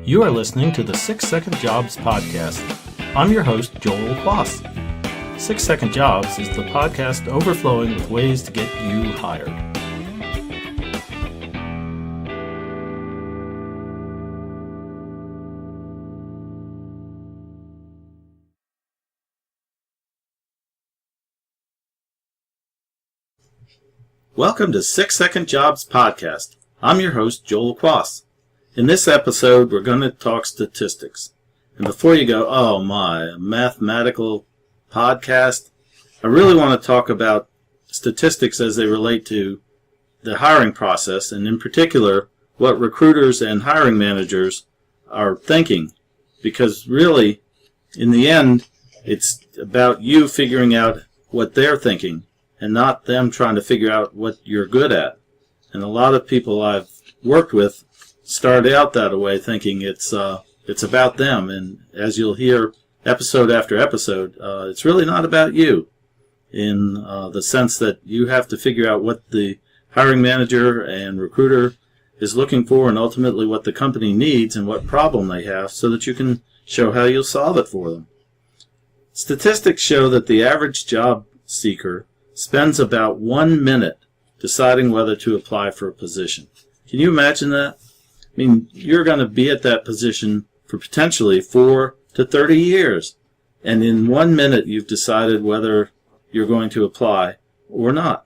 You are listening to the 6 Second Jobs podcast. I'm your host, Joel Quass. 6 Second Jobs is the podcast overflowing with ways to get you hired. Welcome to 6 Second Jobs podcast. I'm your host, Joel Quass. In this episode, we're going to talk statistics. And before you go, oh my, a mathematical podcast, I really want to talk about statistics as they relate to the hiring process, and in particular, what recruiters and hiring managers are thinking. Because really, in the end, it's about you figuring out what they're thinking, and not them trying to figure out what you're good at. And a lot of people I've worked with start out that way, thinking it's about them, and as you'll hear episode after episode, it's really not about you, in the sense that you have to figure out what the hiring manager and recruiter is looking for, and ultimately what the company needs and what problem they have, so that you can show how you'll solve it for them. Statistics show that the average job seeker spends about 1 minute deciding whether to apply for a position. Can you imagine that? I mean, you're going to be at that position for potentially 4 to 30 years. And in 1 minute, you've decided whether you're going to apply or not.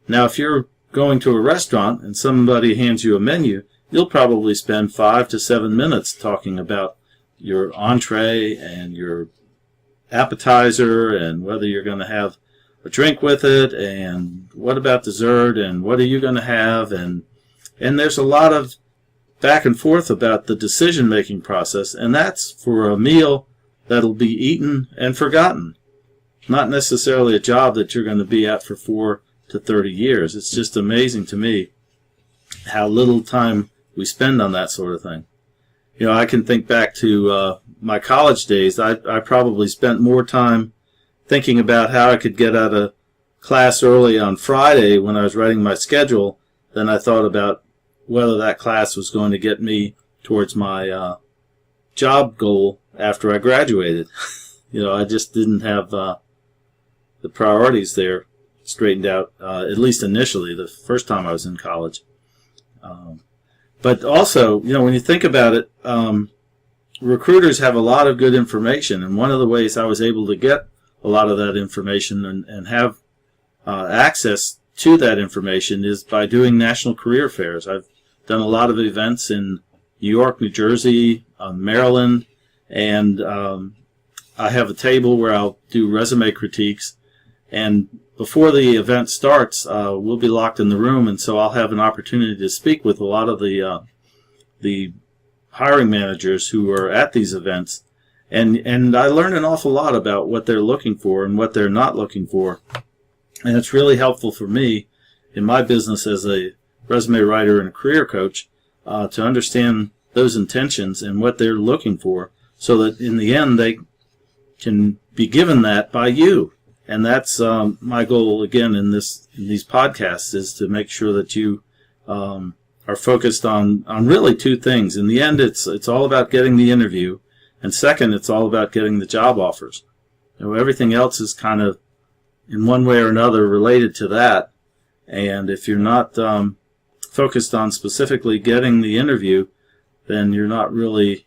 Now, if you're going to a restaurant and somebody hands you a menu, you'll probably spend 5 to 7 minutes talking about your entree and your appetizer and whether you're going to have a drink with it, and what about dessert, and what are you going to have, and there's a lot of back and forth about the decision-making process, and that's for a meal that'll be eaten and forgotten. Not necessarily a job that you're going to be at for 4 to 30 years. It's just amazing to me how little time we spend on that sort of thing. You know, I can think back to my college days. I probably spent more time thinking about how I could get out of class early on Friday when I was writing my schedule than I thought about whether that class was going to get me towards my job goal after I graduated. You know, I just didn't have the priorities there straightened out, at least initially, the first time I was in college. But also, you know, when you think about it, recruiters have a lot of good information, and one of the ways I was able to get a lot of that information and have access to that information is by doing national career fairs. I've done a lot of events in New York, New Jersey, Maryland, and I have a table where I'll do resume critiques, and before the event starts, we'll be locked in the room, and so I'll have an opportunity to speak with a lot of the hiring managers who are at these events, and I learn an awful lot about what they're looking for and what they're not looking for, and it's really helpful for me in my business as a resume writer and a career coach to understand those intentions and what they're looking for, so that in the end they can be given that by you. And that's my goal again in these podcasts, is to make sure that you are focused on really two things. In the end, it's all about getting the interview, and second, it's all about getting the job offers. You know, everything else is kind of in one way or another related to that. And if you're not focused on specifically getting the interview, then you're not really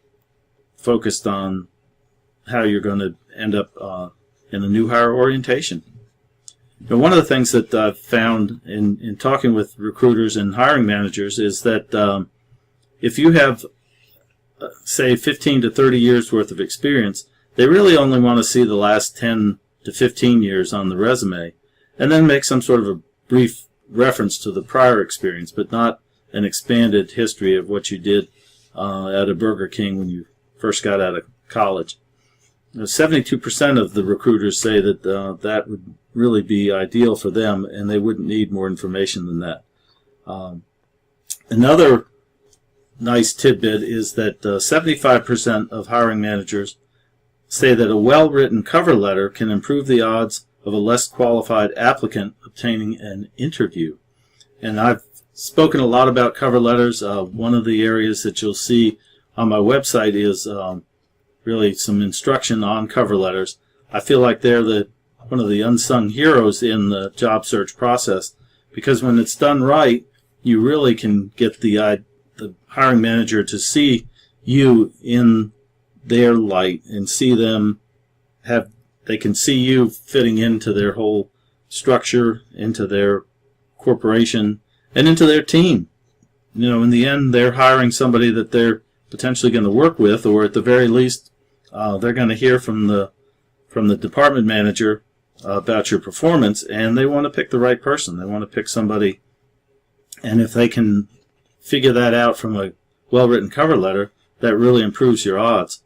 focused on how you're going to end up in a new hire orientation. Now, one of the things that I've found in talking with recruiters and hiring managers is that if you have, say, 15 to 30 years worth of experience, they really only want to see the last 10 to 15 years on the resume, and then make some sort of a brief reference to the prior experience, but not an expanded history of what you did at a Burger King when you first got out of college. 72% of the recruiters say that that would really be ideal for them, and they wouldn't need more information than that. Another nice tidbit is that 75% of hiring managers say that a well-written cover letter can improve the odds of a less qualified applicant obtaining an interview. And I've spoken a lot about cover letters. One of the areas that you'll see on my website is really some instruction on cover letters. I feel like they're one of the unsung heroes in the job search process, because when it's done right, you really can get the hiring manager to see you in their light and see them they can see you fitting into their whole structure, into their corporation, and into their team. In the end, they're hiring somebody that they're potentially going to work with, or at the very least, they're going to hear from the department manager about your performance, and they want to pick the right person. They want to pick somebody, and if they can figure that out from a well-written cover letter, that really improves your odds.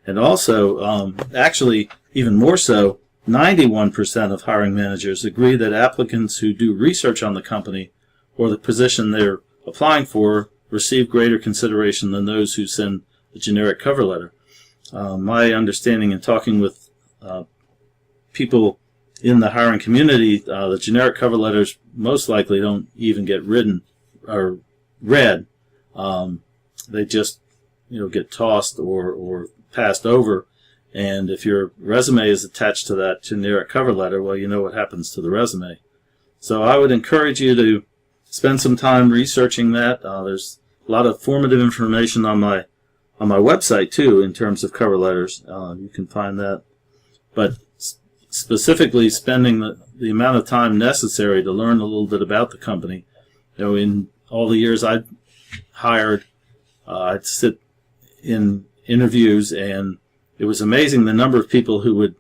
And also, actually, even more so, 91% of hiring managers agree that applicants who do research on the company or the position they're applying for receive greater consideration than those who send a generic cover letter. My understanding in talking with people in the hiring community, the generic cover letters most likely don't even get written or read. They just get tossed or passed over. And if your resume is attached to that generic cover letter, well, you know what happens to the resume. So I would encourage you to spend some time researching that. There's a lot of formative information on my website too in terms of cover letters. You can find that. But specifically spending the amount of time necessary to learn a little bit about the company. In all the years I've hired, I'd sit in interviews, and it was amazing the number of people who would,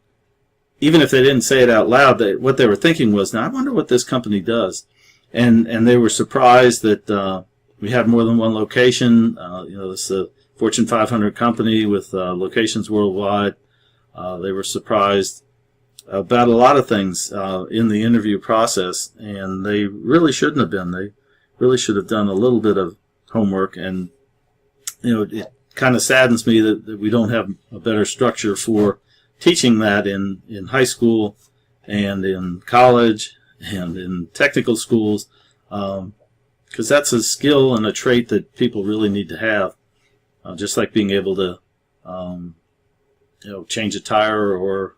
even if they didn't say it out loud, what they were thinking was, now I wonder what this company does. And they were surprised that we had more than one location. This is a Fortune 500 company with locations worldwide. They were surprised about a lot of things in the interview process, and they really shouldn't have been. They really should have done a little bit of homework, and it kind of saddens me that we don't have a better structure for teaching that in high school and in college and in technical schools, because that's a skill and a trait that people really need to have, just like being able to change a tire or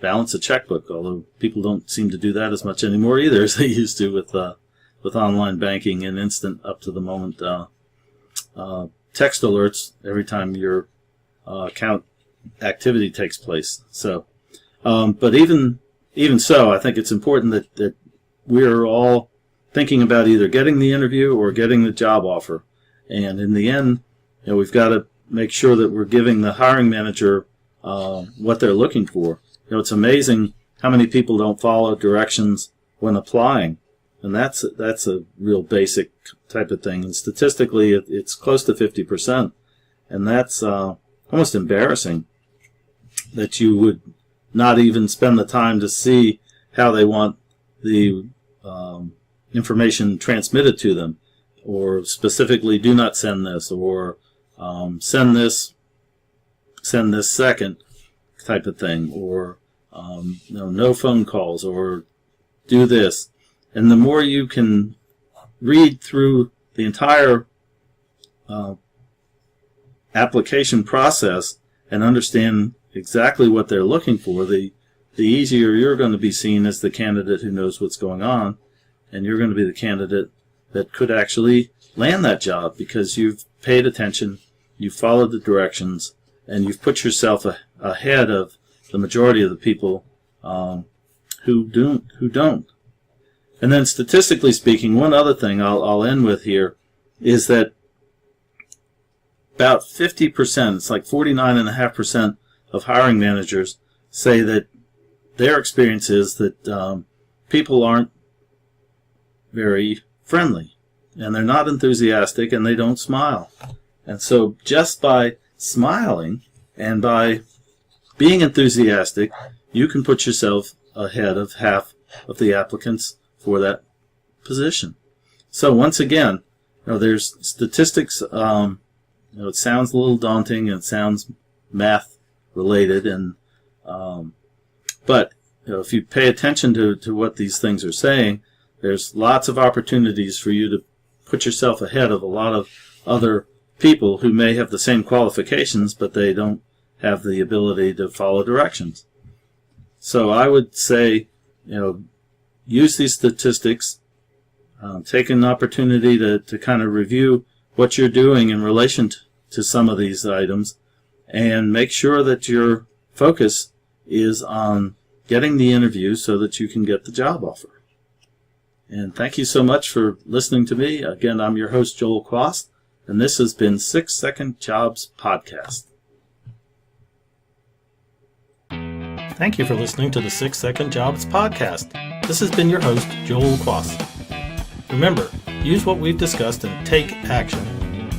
balance a checkbook, although people don't seem to do that as much anymore either as they used to with online banking and instant up-to-the-moment text alerts every time your account activity takes place. So, but even so, I think it's important that we're all thinking about either getting the interview or getting the job offer. And in the end, we've got to make sure that we're giving the hiring manager what they're looking for. It's amazing how many people don't follow directions when applying. And that's a real basic type of thing. And statistically, it's close to 50%. And that's almost embarrassing that you would not even spend the time to see how they want the information transmitted to them, or specifically do not send this, or send this second type of thing, or no phone calls, or do this. And the more you can read through the entire application process and understand exactly what they're looking for, the easier you're going to be seen as the candidate who knows what's going on, and you're going to be the candidate that could actually land that job because you've paid attention, you've followed the directions, and you've put yourself ahead of the majority of the people who don't. And then statistically speaking, one other thing I'll end with here is that about 50%, it's like 49.5% of hiring managers say that their experience is that people aren't very friendly, and they're not enthusiastic, and they don't smile. And so just by smiling and by being enthusiastic, you can put yourself ahead of half of the applicants for that position. So once again, there's statistics. It sounds a little daunting, and it sounds math related, and but if you pay attention to what these things are saying, there's lots of opportunities for you to put yourself ahead of a lot of other people who may have the same qualifications, but they don't have the ability to follow directions. So I would say, use these statistics, take an opportunity to kind of review what you're doing in relation to some of these items, and make sure that your focus is on getting the interview so that you can get the job offer. And thank you so much for listening to me. Again, I'm your host, Joel Quass, and this has been 6 Second Jobs Podcast. Thank you for listening to the 6 Second Jobs Podcast. This has been your host, Joel Quass. Remember, use what we've discussed and take action.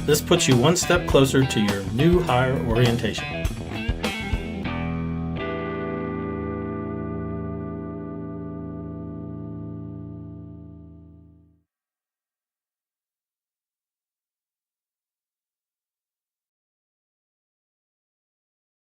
This puts you one step closer to your new hire orientation.